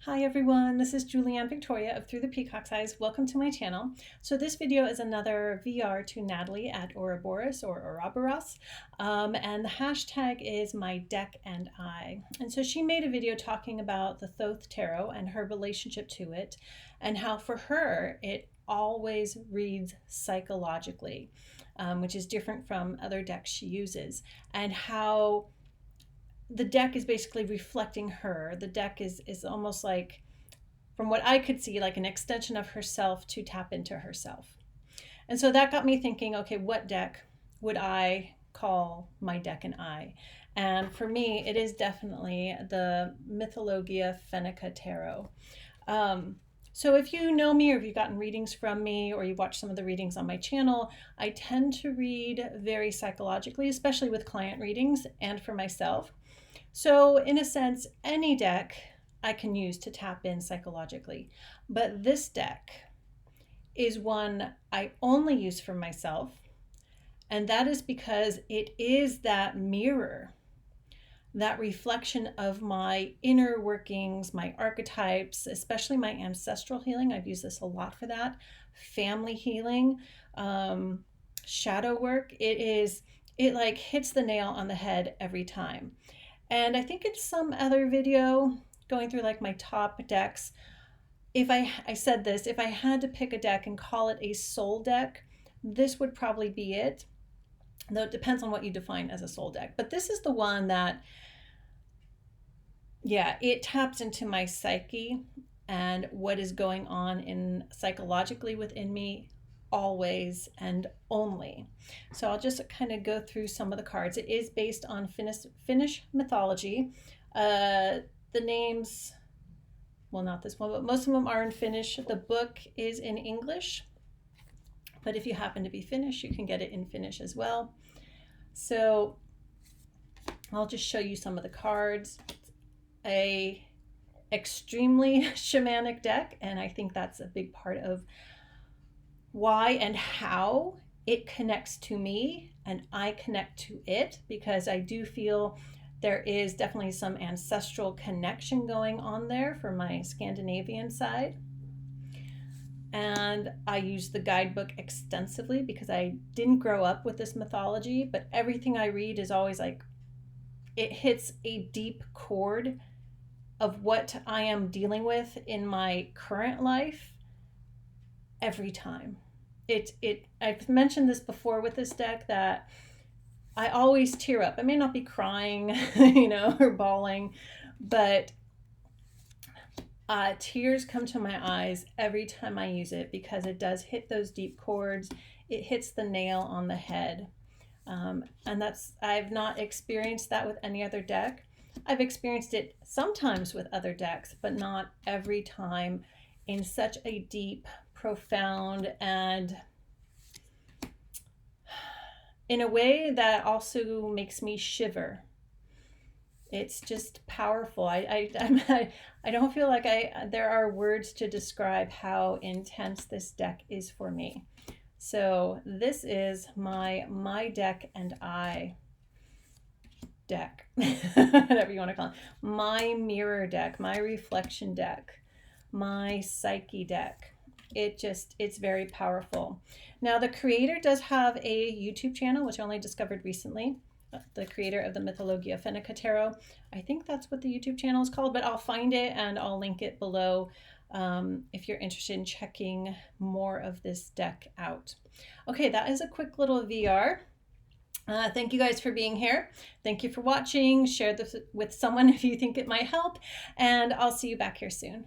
Hi everyone, this is Julianne Victoria of Through the Peacock's Eyes. Welcome to my channel. So this video is another VR to Natalie at Ouroboros or Ouroboros, and the hashtag is my deck and I. And so she made a video talking about the Thoth Tarot and her relationship to it, and how for her it always reads psychologically, which is different from other decks she uses, and how the deck is basically reflecting her. The deck is almost like, from what I could see, like an extension of herself to tap into herself. And so that got me thinking, okay, what deck would I call my deck and I? And for me, it is definitely the Mythologia Fennica Tarot. So if you know me, or if you've gotten readings from me, or you've watched some of the readings on my channel, I tend to read very psychologically, especially with client readings and for myself. So in a sense, any deck I can use to tap in psychologically, but this deck is one I only use for myself, and that is because it is that mirror, that reflection of my inner workings, my archetypes, especially my ancestral healing. I've used this a lot for that. Family healing, shadow work. It like hits the nail on the head every time. And I think in some other video going through like my top decks, if I said this, if I had to pick a deck and call it a soul deck, this would probably be it. Though it depends on what you define as a soul deck. But this is the one that, yeah, it taps into my psyche and what is going on in psychologically within me always and only. So I'll just kind of go through some of the cards. It is based on Finnish mythology. The names, well, not this one, but most of them are in Finnish. The book is in English, but if you happen to be Finnish, you can get it in Finnish as well. So I'll just show you some of the cards. A extremely shamanic deck, and I think that's a big part of why and how it connects to me and I connect to it, because I do feel there is definitely some ancestral connection going on there for my Scandinavian side. And I use the guidebook extensively because I didn't grow up with this mythology, but everything I read is always like, it hits a deep chord of what I am dealing with in my current life every time. I've mentioned this before with this deck, that I always tear up. I may not be crying, or bawling, but tears come to my eyes every time I use it, because it does hit those deep chords. It hits the nail on the head. And I've not experienced that with any other deck. I've experienced it sometimes with other decks, but not every time in such a deep, profound, and in a way that also makes me shiver. It's just powerful. I don't feel like there are words to describe how intense this deck is for me. So this is my deck and I deck, whatever you want to call it. My mirror deck, my reflection deck, my psyche deck. It's very powerful. Now the creator does have a YouTube channel, which I only discovered recently. The creator of the Mythologia Fennica Tarot. I think that's what the YouTube channel is called, but I'll find it and I'll link it below if you're interested in checking more of this deck out. Okay, that is a quick little VR. Thank you guys for being here. Thank you for watching. Share this with someone if you think it might help, and I'll see you back here soon.